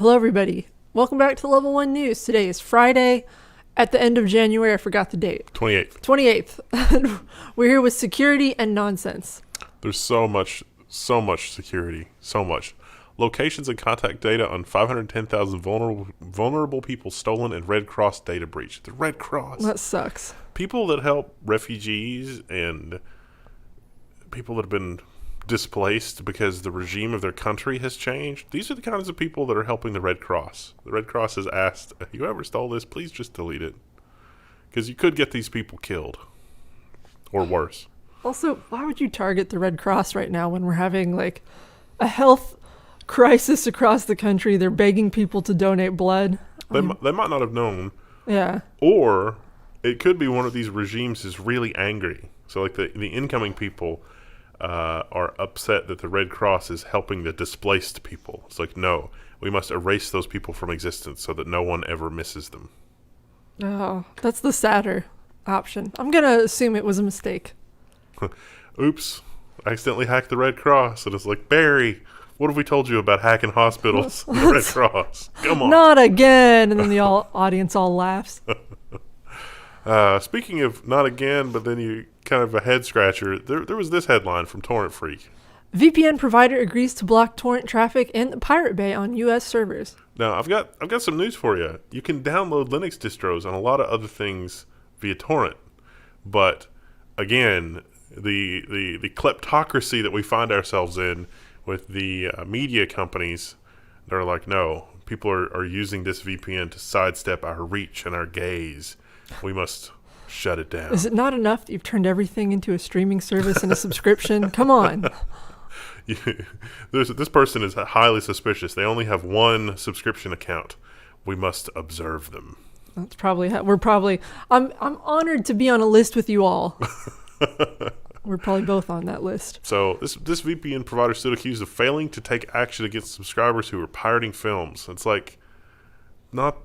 Hello, everybody. Welcome back to Level 1 News. Today is Friday at the end of January. I forgot the date. 28th. 28th. We're here with security and nonsense. There's so much security. So much. Locations and contact data on 510,000 vulnerable people stolen in Red Cross data breach. The Red Cross. That sucks. People that help refugees and people that have been displaced because the regime of their country has changed. These are the kinds of people that are helping the Red Cross. The Red Cross has asked, whoever stole this, please just delete it. Because you could get these people killed. Or worse. Also, why would you target the Red Cross right now when we're having like a health crisis across the country? They're begging people to donate blood. They might not have known. Yeah. Or it could be one of these regimes is really angry. So like the incoming people are upset that the Red Cross is helping the displaced people. It's like, no, we must erase those people from existence so that no one ever misses them. Oh, that's the sadder option. I'm going to assume it was a mistake. Oops, I accidentally hacked the Red Cross. And it's like, Barry, what have we told you about hacking hospitals and the Red Cross? Come on. Not again. And then the audience all laughs. Speaking of not again, but then you kind of a head scratcher, there was this headline from Torrent Freak. VPN provider agrees to block torrent traffic in the Pirate Bay on U.S. servers. Now, I've got some news for you. You can download Linux distros and a lot of other things via torrent. But, again, the kleptocracy that we find ourselves in with the media companies, they're like, no, people are using this VPN to sidestep our reach and our gaze. We must shut it down. Is it not enough that you've turned everything into a streaming service and a subscription? Come on. This person is highly suspicious. They only have one subscription account. We must observe them. That's probably I'm honored to be on a list with you all. We're probably both on that list. So this VPN provider stood accused of failing to take action against subscribers who were pirating films. It's like, not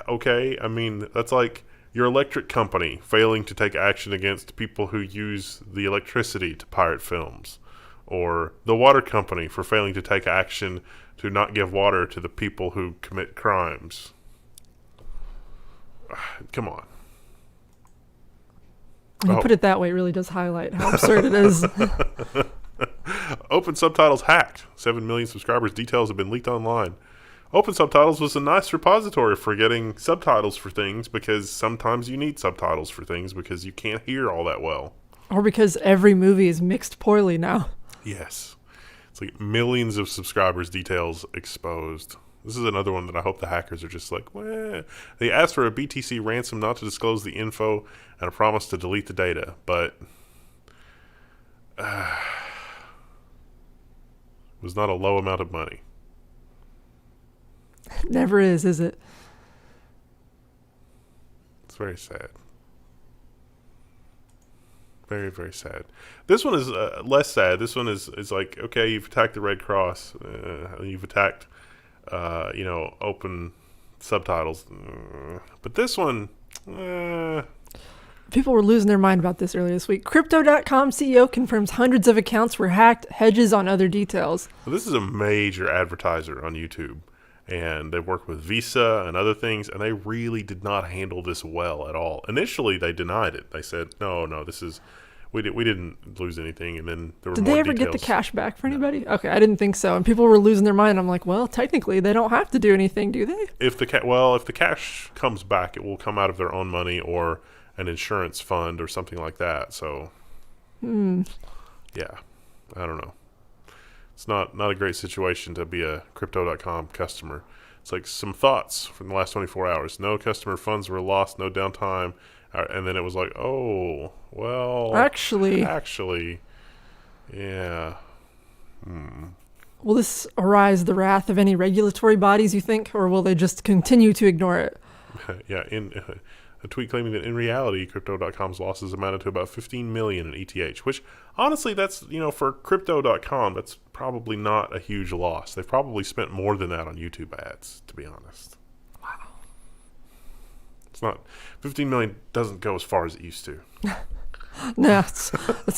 okay. I mean, that's like your electric company failing to take action against people who use the electricity to pirate films. Or the water company for failing to take action to not give water to the people who commit crimes. Come on. When you put it that way, it really does highlight how absurd it is. OpenSubtitles hacked. 7 million subscribers' details have been leaked online. OpenSubtitles was a nice repository for getting subtitles for things because sometimes you need subtitles for things because you can't hear all that well. Or because every movie is mixed poorly now. Yes. It's like millions of subscribers' details exposed. This is another one that I hope the hackers are just like, well, they asked for a BTC ransom not to disclose the info and a promise to delete the data, but it was not a low amount of money. Never is it? It's very sad. Very, very sad. This one is less sad. This one is like, okay, you've attacked the Red Cross. You've attacked, open subtitles. But this one, People were losing their mind about this earlier this week. Crypto.com CEO confirms hundreds of accounts were hacked, hedges on other details. Well, this is a major advertiser on YouTube. And they work with Visa and other things, and they really did not handle this well at all. Initially, they denied it. They said, no, we didn't lose anything, and then there were Did more they ever details. get the cash back for anybody? No. Okay, I didn't think so. And people were losing their mind. I'm like, well, technically, they don't have to do anything, do they? If the cash comes back, it will come out of their own money or an insurance fund or something like that. So, yeah, I don't know. It's not a great situation to be a Crypto.com customer. It's like some thoughts from the last 24 hours. No customer funds were lost, no downtime. And then it was like, oh, well. Actually. Yeah. Will this arouse the wrath of any regulatory bodies, you think? Or will they just continue to ignore it? Yeah, in a tweet claiming that in reality, Crypto.com's losses amounted to about 15 million in ETH, which honestly, that's, for Crypto.com, that's probably not a huge loss. They've probably spent more than that on YouTube ads, to be honest. Wow. It's not, 15 million doesn't go as far as it used to. No,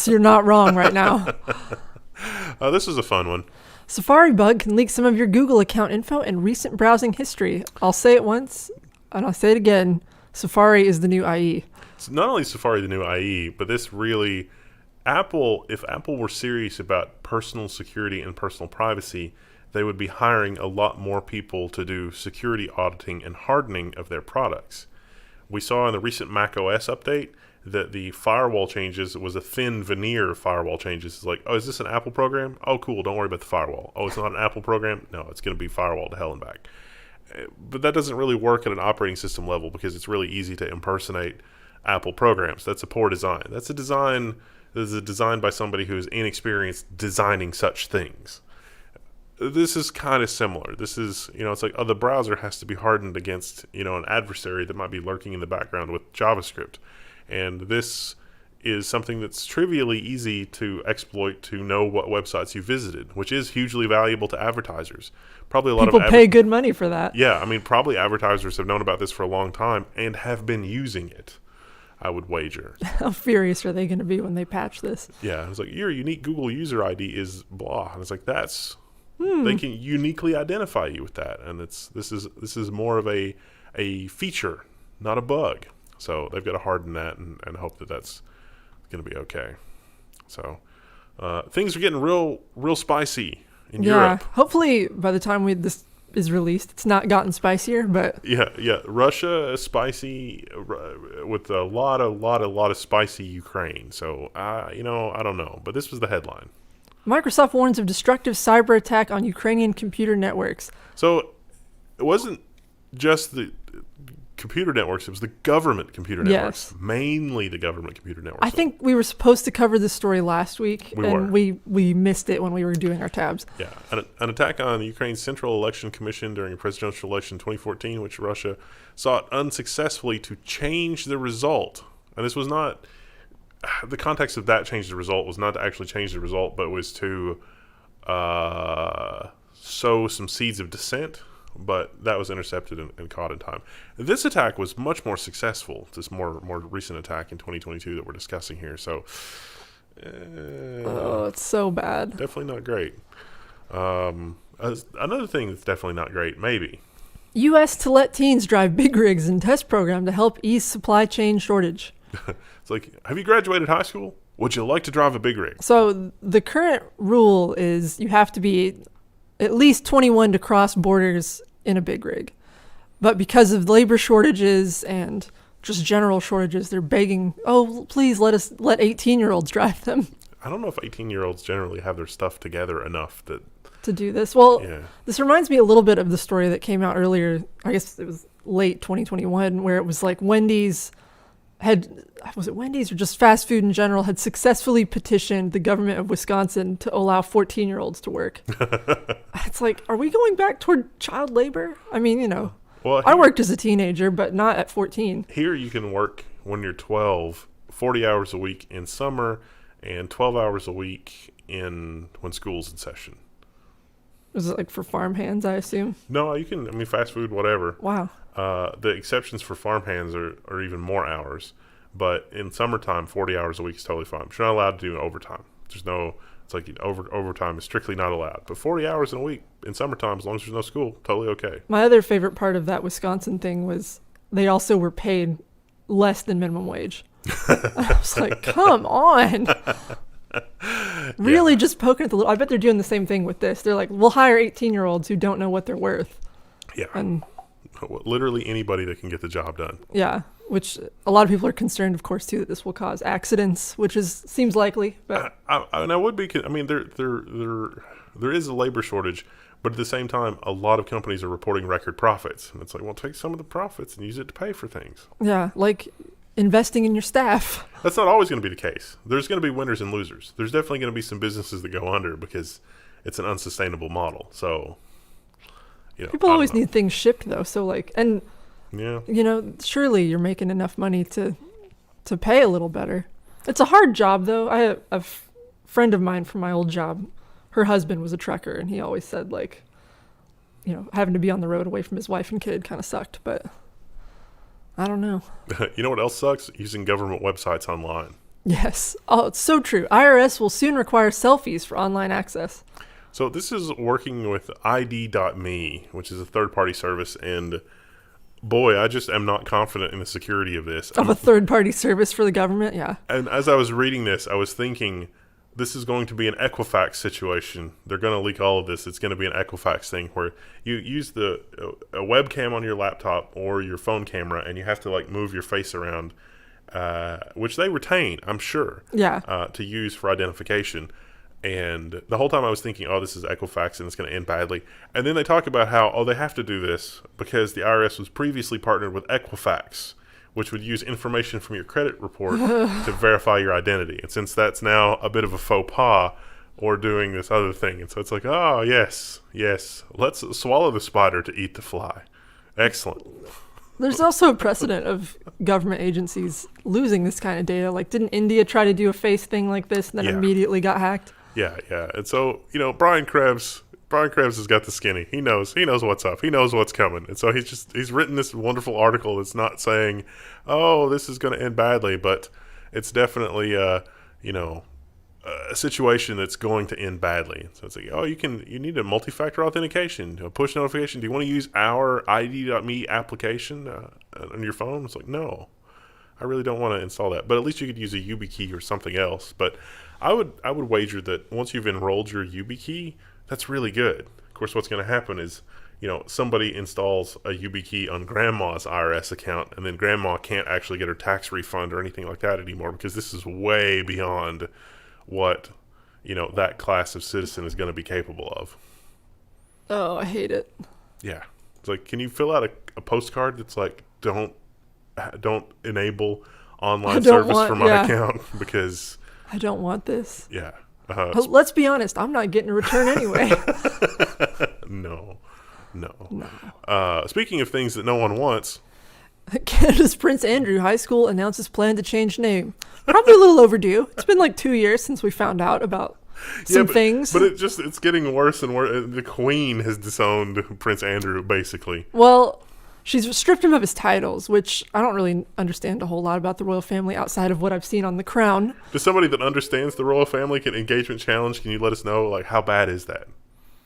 you're not wrong right now. This is a fun one. Safari bug can leak some of your Google account info and recent browsing history. I'll say it once, and I'll say it again. Safari is the new IE. It's not only Safari the new IE, but this really, if Apple were serious about personal security and personal privacy, they would be hiring a lot more people to do security auditing and hardening of their products. We saw in the recent macOS update that the firewall changes was a thin veneer of firewall changes. It's like, oh, is this an Apple program? Oh, cool, don't worry about the firewall. Oh, it's not an Apple program? No, it's going to be firewall to hell and back. But that doesn't really work at an operating system level because it's really easy to impersonate Apple programs. That's a poor design. That's a design that is designed by somebody who is inexperienced designing such things. This is kind of similar. This is, it's like, oh, the browser has to be hardened against, an adversary that might be lurking in the background with JavaScript. And this is something that's trivially easy to exploit to know what websites you visited, which is hugely valuable to advertisers. Probably a lot People of pay good money for that. Yeah, I mean, probably advertisers have known about this for a long time and have been using it, I would wager. How furious are they going to be when they patch this? Yeah, it's like, your unique Google user ID is blah. And it's like, they can uniquely identify you with that. And this is more of a feature, not a bug. So they've got to harden that and hope that that's going to be okay. So things are getting real spicy in Europe. Hopefully by the time this is released, it's not gotten spicier. But yeah, Russia is spicy with a lot of spicy Ukraine. So I don't know, but this was the headline. Microsoft warns of destructive cyber attack on Ukrainian computer networks. So it wasn't just the computer networks, it was the government computer networks. Yes. Mainly the government computer networks. I think we were supposed to cover this story last week, and we missed it when we were doing our tabs. Yeah, an attack on Ukraine's Central Election Commission during a presidential election in 2014, which Russia sought unsuccessfully to change the result. And this was not... The context of that change the result was not to actually change the result, but was to sow some seeds of dissent. But that was intercepted and caught in time. This attack was much more successful. This more recent attack in 2022 that we're discussing here. So, it's so bad. Definitely not great. Another thing that's definitely not great, maybe. U.S. to let teens drive big rigs in test program to help ease supply chain shortage. It's like, have you graduated high school? Would you like to drive a big rig? So the current rule is you have to be at least 21 to cross borders in a big rig. But because of labor shortages and just general shortages, they're begging, oh, please let 18-year-olds drive them. I don't know if 18-year-olds generally have their stuff together enough to do this. Well, This reminds me a little bit of the story that came out earlier. I guess it was late 2021, where it was like Wendy's or just fast food in general had successfully petitioned the government of Wisconsin to allow 14-year-olds to work. It's like, are we going back toward child labor? I mean, well, I worked as a teenager, but not at 14. Here you can work when you're 12, 40 hours a week in summer and 12 hours a week when school's in session. Was it like for farm hands, I assume? No, you can, fast food, whatever. Wow. The exceptions for farm hands are even more hours. But in summertime, 40 hours a week is totally fine. But you're not allowed to do overtime. It's like overtime is strictly not allowed. But 40 hours in a week in summertime, as long as there's no school, totally okay. My other favorite part of that Wisconsin thing was they also were paid less than minimum wage. I was like, come on. Really just poking at the little... I bet they're doing the same thing with this. They're like, we'll hire 18-year-olds who don't know what they're worth. Yeah. And literally anybody that can get the job done. Yeah, which a lot of people are concerned, of course, too, that this will cause accidents, which seems likely. But I would be... there is a labor shortage, but at the same time, a lot of companies are reporting record profits. And it's like, well, take some of the profits and use it to pay for things. Yeah, like investing in your staff. That's not always going to be the case. There's going to be winners and losers. There's definitely going to be some businesses that go under because it's an unsustainable model. So... people always need things shipped, though. So, surely you're making enough money to pay a little better. It's a hard job, though. I have a friend of mine from my old job. Her husband was a trucker, and he always said, having to be on the road away from his wife and kid kind of sucked. But I don't know. You know what else sucks? Using government websites online. Yes. Oh, it's so true. IRS will soon require selfies for online access. So this is working with ID.me, which is a third-party service, and boy, I just am not confident in the security of this. Of a third-party service for the government, yeah. And as I was reading this, I was thinking, this is going to be an Equifax situation. They're going to leak all of this. It's going to be an Equifax thing where you use a webcam on your laptop or your phone camera, and you have to like move your face around, which they retain, I'm sure, to use for identification. And the whole time I was thinking, oh, this is Equifax and it's going to end badly. And then they talk about how, they have to do this because the IRS was previously partnered with Equifax, which would use information from your credit report to verify your identity. And since that's now a bit of a faux pas, or doing this other thing. And so it's like, oh, yes, let's swallow the spider to eat the fly. Excellent. There's also a precedent of government agencies losing this kind of data. Like, didn't India try to do a face thing like this and then immediately got hacked? Yeah. And so, Brian Krebs has got the skinny. He knows what's up. He knows what's coming. And so he's written this wonderful article that's not saying, oh, this is going to end badly, but it's definitely, a situation that's going to end badly. So it's like, oh, you need a multi-factor authentication, a push notification. Do you want to use our ID.me application on your phone? It's like, no, I really don't want to install that. But at least you could use a YubiKey or something else. But I would wager that once you've enrolled your YubiKey, that's really good. Of course, what's going to happen is, somebody installs a YubiKey on grandma's IRS account, and then grandma can't actually get her tax refund or anything like that anymore, because this is way beyond what, that class of citizen is going to be capable of. Oh, I hate it. Yeah. It's like, can you fill out a postcard that's like, don't enable online service for my account because I don't want this. Yeah. Let's be honest. I'm not getting a return anyway. No. Speaking of things that no one wants, Canada's Prince Andrew High School announces plan to change name. Probably a little overdue. It's been like 2 years since we found out about some things. But it's getting worse and worse. The Queen has disowned Prince Andrew, basically. Well, she's stripped him of his titles, which I don't really understand a whole lot about the royal family outside of what I've seen on The Crown. Does somebody that understands the royal family engagement challenge, can you let us know, like, how bad is that?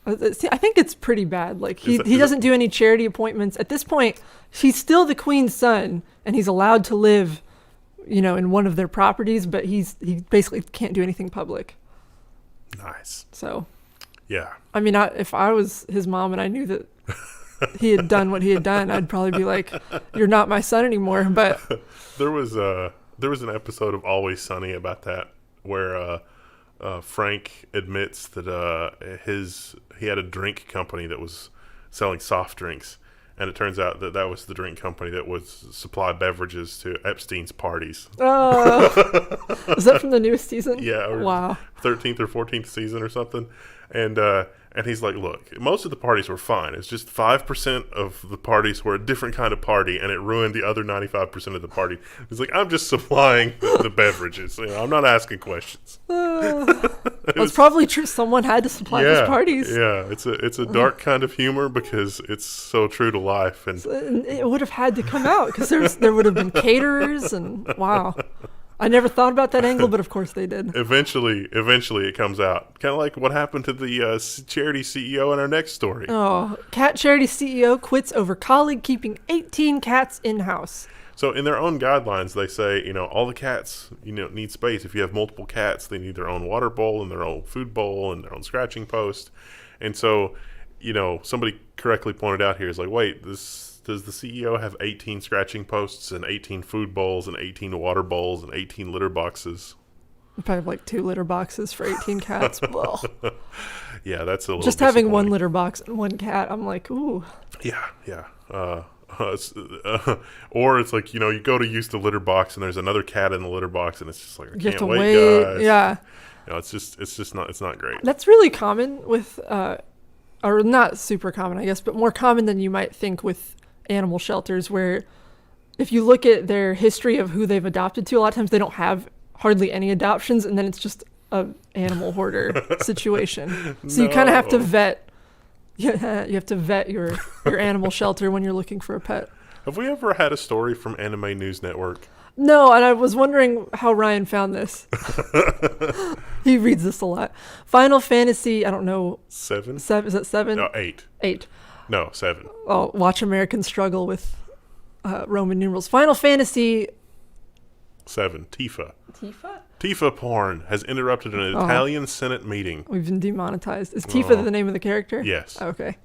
I think it's pretty bad. Like, he doesn't do any charity appointments. At this point, he's still the Queen's son, and he's allowed to live, in one of their properties, but he basically can't do anything public. Nice. So, yeah. I mean, if I was his mom and I knew that he had done what he had done, I'd probably be like, "You're not my son anymore." But there was an episode of Always Sunny about that, where Frank admits that he had a drink company that was selling soft drinks, and it turns out that was the drink company that would supply beverages to Epstein's parties. Is that from the newest season? Yeah. Wow. 13th or 14th season or something. And he's like, look, most of the parties were fine. It's just 5% of the parties were a different kind of party, and it ruined the other 95% of the party. He's like, I'm just supplying the beverages. I'm not asking questions. It's probably true. Someone had to supply those parties. Yeah, it's a dark kind of humor because it's so true to life. And it would have had to come out because there would have been caterers and wow. I never thought about that angle, but of course they did. Eventually it comes out. Kind of like what happened to the charity CEO in our next story. Oh, cat charity CEO quits over colleague keeping 18 cats in-house. So in their own guidelines, they say, all the cats, need space. If you have multiple cats, they need their own water bowl and their own food bowl and their own scratching post. And so, somebody correctly pointed out here is like, wait, does the CEO have 18 scratching posts and 18 food bowls and 18 water bowls and 18 litter boxes? You probably have like 2 litter boxes for 18 cats. Well, yeah, that's a little just having one litter box and one cat. I'm like, ooh. Yeah. Or it's like, you go to use the litter box and there's another cat in the litter box and it's just like, I can't wait, guys. Yeah. It's not great. That's really common with, or not super common, I guess, but more common than you might think with animal shelters, where if you look at their history of who they've adopted to, a lot of times they don't have hardly any adoptions, and then it's just a animal hoarder situation. So you kind of have to vet. Yeah, you have to vet your animal shelter when you're looking for a pet. Have we ever had a story from Anime News Network? No, and I was wondering how Ryan found this. He reads this a lot. Final Fantasy, I don't know. 7? Is it 7? No, 8. 8. No, 7. Oh, watch Americans struggle with Roman numerals. Final Fantasy 7. Tifa. Tifa? Tifa porn has interrupted an Italian Senate meeting. We've been demonetized. Is Tifa the name of the character? Yes. Okay.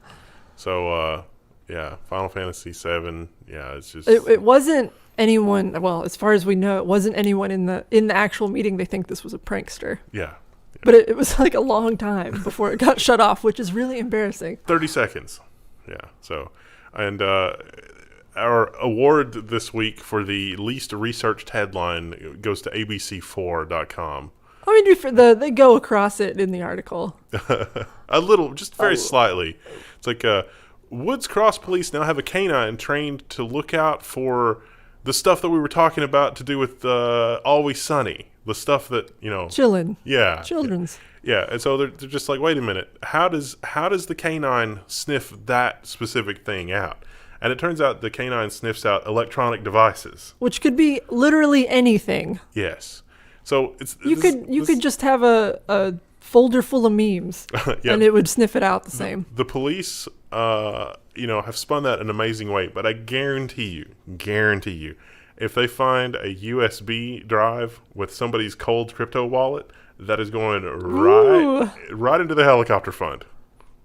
So, yeah, Final Fantasy 7. Yeah, it's just... It wasn't anyone, well, as far as we know, it wasn't anyone in the actual meeting. They think this was a prankster. Yeah. But it was like a long time before it got shut off, which is really embarrassing. 30 seconds. Yeah. So, and our award this week for the least researched headline goes to abc4.com. I mean, they go across it in the article. A little, just very slightly. It's like, Woods Cross Police now have a canine trained to look out for the stuff that we were talking about to do with Always Sunny. The stuff that, Chillin'. Yeah. Children's. Yeah, and so they're just like, wait a minute, how does the canine sniff that specific thing out? And it turns out the canine sniffs out electronic devices, Which could be literally anything. Yes. So You could just have a folder full of memes, yeah, and it would sniff it out the same. The police, have spun that an amazing way, but I guarantee you, if they find a USB drive with somebody's cold crypto wallet, that is going right into the helicopter fund.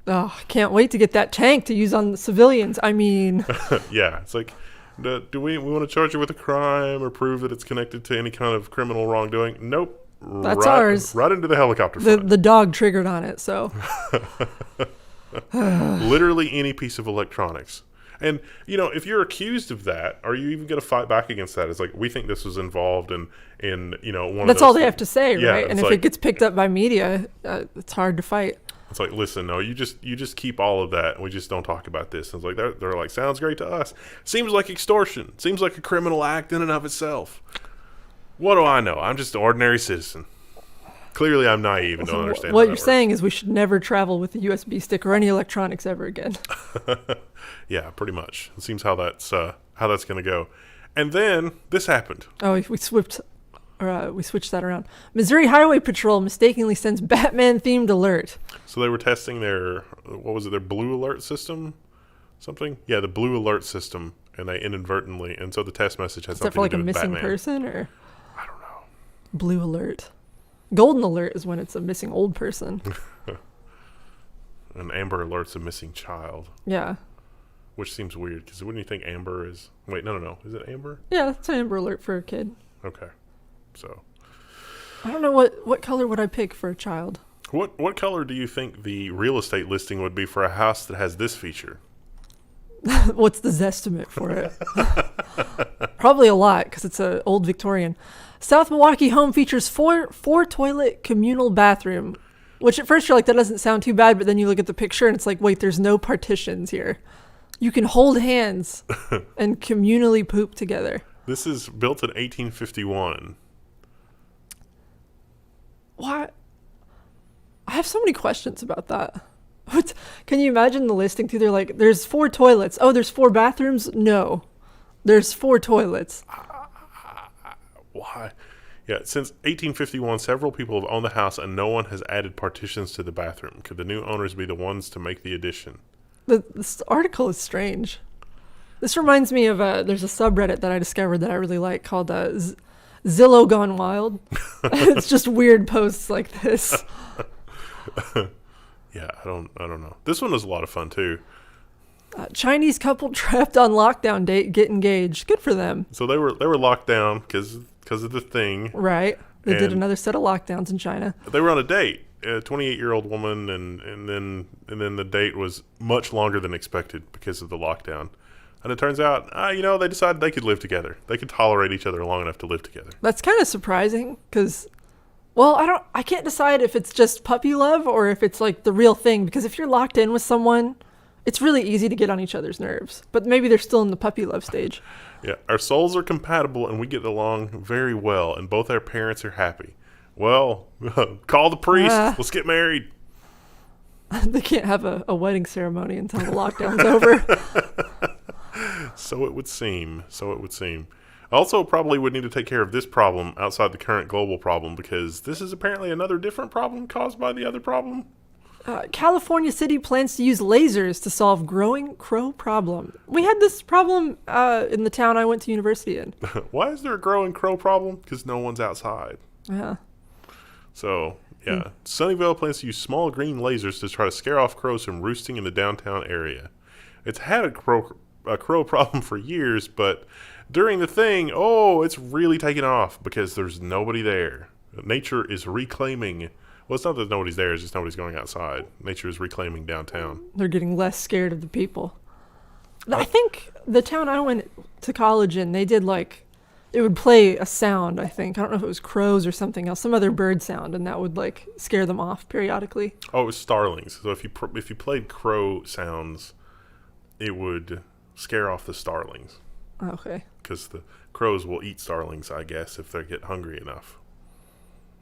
Oh, I can't wait to get that tank to use on the civilians. I mean... Yeah, it's like, do we want to charge you with a crime or prove that it's connected to any kind of criminal wrongdoing? Nope. That's ours. Right into the helicopter fund. The dog triggered on it, so... Literally any piece of electronics. And, if you're accused of that, are you even going to fight back against that? It's like, we think this was involved in one of those... That's all they have to say, yeah, right? And if it gets picked up by media, it's hard to fight. It's like, listen, no, you just keep all of that, and we just don't talk about this. And it's like, they're like, sounds great to us. Seems like extortion. Seems like a criminal act in and of itself. What do I know? I'm just an ordinary citizen. Clearly, I'm naive and don't understand what you're saying is we should never travel with a USB stick or any electronics ever again. Yeah, pretty much. It seems how that's going to go. And then this happened. Oh, we switched that around. Missouri Highway Patrol mistakenly sends Batman-themed alert. So they were testing their blue alert system? Something? Yeah, the blue alert system, and they inadvertently, and so the test message has something to do with Batman. Is that for like a missing person, or? I don't know. Blue alert. Golden alert is when it's a missing old person. And Amber alert's a missing child. Yeah. Which seems weird, because wouldn't you think Amber is... Wait, no. Is it Amber? Yeah, it's an Amber alert for a kid. Okay. So... I don't know what color would I pick for a child. What color do you think the real estate listing would be for a house that has this feature? What's the Zestimate for it? Probably a lot, because it's an old Victorian. South Milwaukee home features four toilet communal bathroom, which at first you're like, that doesn't sound too bad, but then you look at the picture and it's like, wait, there's no partitions here. You can hold hands and communally poop together. This is built in 1851. What? I have so many questions about that. Can you imagine the listing too? They're like, there's 4 toilets. Oh, there's 4 bathrooms? No. There's 4 toilets. Why? Yeah, since 1851, several people have owned the house and no one has added partitions to the bathroom. Could the new owners be the ones to make the addition? This article is strange. This reminds me of there's a subreddit that I discovered that I really like called Zillow Gone Wild. It's just weird posts like this. Yeah, I don't know. This one was a lot of fun too. Chinese couple trapped on lockdown date get engaged. Good for them. So they were locked down because of the thing. Right. They did another set of lockdowns in China. They were on a date. A 28-year-old woman, and then the date was much longer than expected because of the lockdown. And it turns out, they decided they could live together. They could tolerate each other long enough to live together. That's kind of surprising because, well, I can't decide if it's just puppy love or if it's like the real thing. Because if you're locked in with someone, it's really easy to get on each other's nerves. But maybe they're still in the puppy love stage. Yeah, our souls are compatible and we get along very well, and both our parents are happy. Well, call the priest. Let's get married. They can't have a wedding ceremony until the lockdown's over. So it would seem. Also, probably would need to take care of this problem outside the current global problem, because this is apparently another different problem caused by the other problem. California City plans to use lasers to solve growing crow problem. We had this problem in the town I went to university in. Why is there a growing crow problem? Because no one's outside. Yeah. So, yeah. Sunnyvale plans to use small green lasers to try to scare off crows from roosting in the downtown area. It's had a crow problem for years, but during the thing, it's really taken off because there's nobody there. Nature is reclaiming. Well, it's not that nobody's there, it's just nobody's going outside. Nature is reclaiming downtown. They're getting less scared of the people. I think the town I went to college in, they did it would play a sound, I think. I don't know if it was crows or something else, some other bird sound, and that would scare them off periodically. Oh, it was starlings. So if you played crow sounds, it would scare off the starlings. Okay. Because the crows will eat starlings, I guess, if they get hungry enough.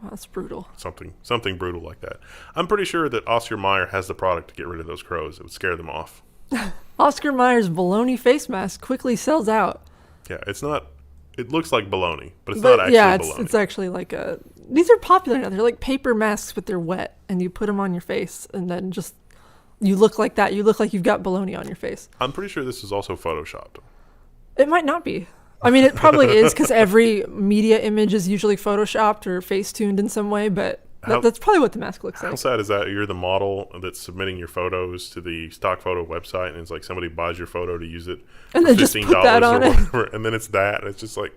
Wow, that's brutal. Something brutal like that. I'm pretty sure that Oscar Mayer has the product to get rid of those crows. It would scare them off. Oscar Mayer's bologna face mask quickly sells out. Yeah, it's not. It looks like bologna, but it's not actually bologna. Yeah, it's actually these are popular now. They're like paper masks, but they're wet, and you put them on your face, and then just you look like that. You look like you've got bologna on your face. I'm pretty sure this is also photoshopped. It might not be. I mean, it probably is, because every media image is usually photoshopped or face-tuned in some way, but that's probably what the mask looks like. How sad is that? You're the model that's submitting your photos to the stock photo website, and it's like somebody buys your photo to use it and for then $15 just put that on or whatever, and then it's that. And it's just like,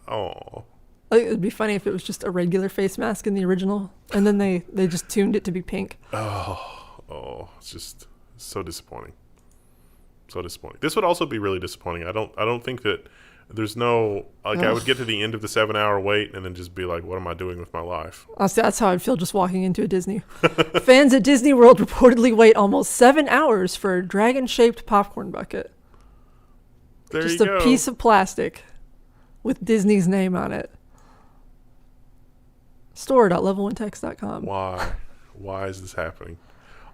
oh. I think it'd be funny if it was just a regular face mask in the original, and then they just tuned it to be pink. Oh, it's just so disappointing. So disappointing. This would also be really disappointing. I don't think that there's no, I would get to the end of the 7-hour wait and then just be like, what am I doing with my life? That's how I'd feel just walking into a Disney. Fans at Disney World reportedly wait almost 7 hours for a dragon-shaped popcorn bucket. Just a piece of plastic with Disney's name on it. Store.level1text.com. Why is this happening?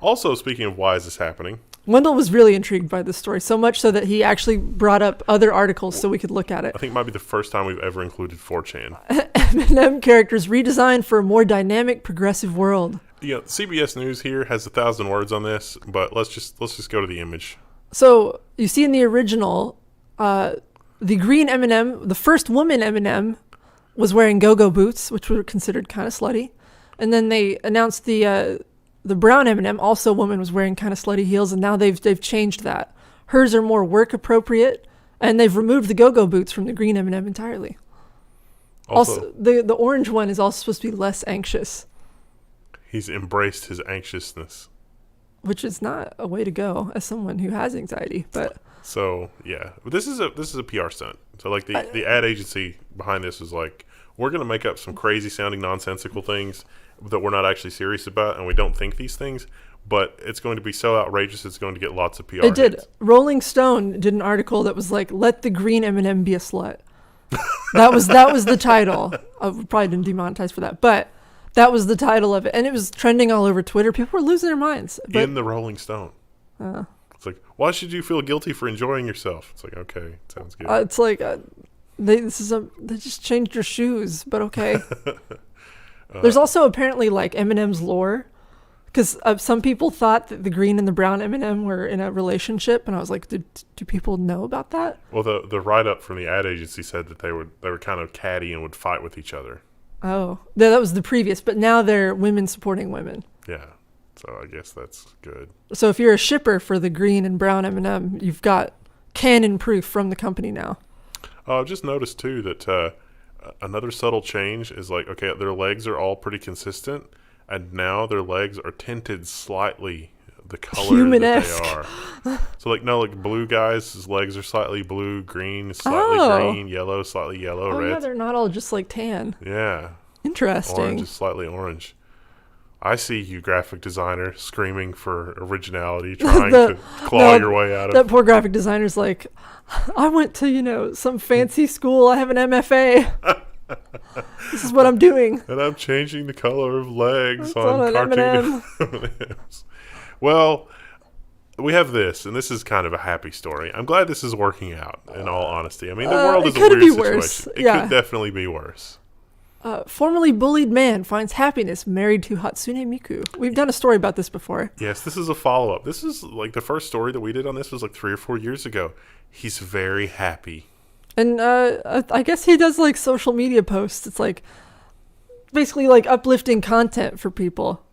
Also, speaking of why is this happening, Wendell was really intrigued by this story, so much so that he actually brought up other articles so we could look at it. I think it might be the first time we've ever included 4chan. M&M characters redesigned for a more dynamic, progressive world. Yeah, CBS News here has 1,000 words on this, but let's just go to the image. So you see in the original, the green M&M, the first woman M&M, was wearing go-go boots, which were considered kind of slutty, and then they announced the brown M&M, also a woman, was wearing kind of slutty heels, and now they've changed that. Hers are more work appropriate, and they've removed the go-go boots from the green M&M entirely. Also, the orange one is also supposed to be less anxious. He's embraced his anxiousness, which is not a way to go as someone who has anxiety. But so yeah, this is a PR stunt. So like the ad agency behind this is like, we're going to make up some crazy sounding nonsensical things that we're not actually serious about, and we don't think these things, but it's going to be so outrageous it's going to get lots of PR It did. hits. Rolling Stone did an article that was like, let the green M&M be a slut. That was the title. I probably didn't demonetize for that, but that was the title of it, and it was trending all over Twitter. People were losing their minds. In the Rolling Stone. It's like, why should you feel guilty for enjoying yourself? It's like, okay, sounds good. It's like they just changed your shoes, but okay. There's also apparently like M&M's lore, because some people thought that the green and the brown M&M were in a relationship, and I was like, do people know about that? Well, the write-up from the ad agency said that they were kind of catty and would fight with each other. Oh, that was the previous, but now they're women supporting women. Yeah, so I guess that's good. So if you're a shipper for the green and brown M&M, you've got canon proof from the company now. I've just noticed too that another subtle change is like, okay, their legs are all pretty consistent, and now their legs are tinted slightly the color Human-esque. that they are. So like blue guys, his legs are slightly blue, green, slightly green, yellow, slightly yellow, red. Yeah, they're not all just like tan. Yeah. Interesting. Orange is slightly orange. I see you, graphic designer, screaming for originality, trying to claw your way out of that poor graphic designer's like, I went to, some fancy school. I have an MFA. This is what I'm doing. And I'm changing the color of legs on cartoon M&M. M&Ms. Well, we have this, and this is kind of a happy story. I'm glad this is working out, in all honesty. I mean, the world is a weird situation. It could definitely be worse. Formerly bullied man finds happiness married to Hatsune Miku. We've done a story about this before. Yes, this is a follow-up. This is like the first story that we did on this was like 3 or 4 years ago. He's very happy. And I guess he does like social media posts. It's like basically like uplifting content for people.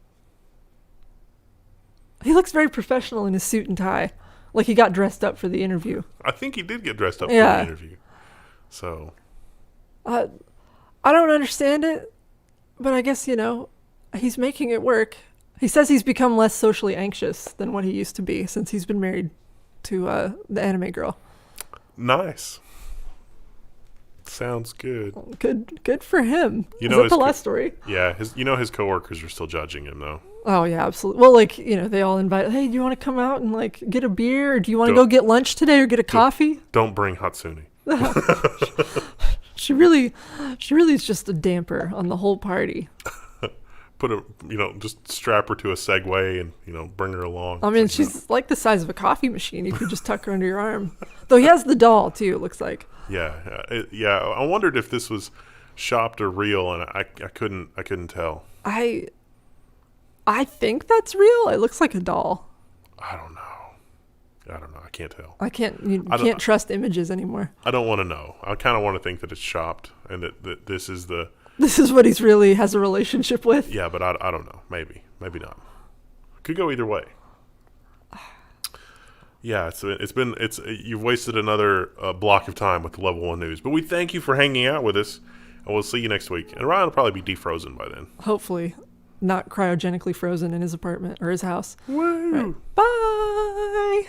He looks very professional in his suit and tie. Like he got dressed up for the interview. I think he did get dressed up for the interview. So. I don't understand it, but I guess, he's making it work. He says he's become less socially anxious than what he used to be since he's been married to the anime girl. Nice. Sounds good. Good for him. Is that the last story? Yeah, his coworkers are still judging him though. Oh yeah, absolutely. Well, they all invite. Hey, do you want to come out and like get a beer, or do you want to go get lunch today, or get a coffee? Don't bring Hatsune. She really is just a damper on the whole party. Just strap her to a Segway and bring her along. I mean, she's like the size of a coffee machine. You could just tuck her under your arm. Though he has the doll too. It looks like. Yeah. I wondered if this was shopped or real, and I couldn't tell. I think that's real. It looks like a doll. I don't know. I can't tell. You can't trust images anymore. I don't want to know. I kind of want to think that it's shopped and that this is what he's really has a relationship with. Yeah, but I don't know. Maybe not. Could go either way. Yeah, you've wasted another block of time with the Level 1 news. But we thank you for hanging out with us, and we'll see you next week. And Ryan will probably be defrozen by then. Hopefully. Not cryogenically frozen in his apartment or his house. Woo! Right. Bye!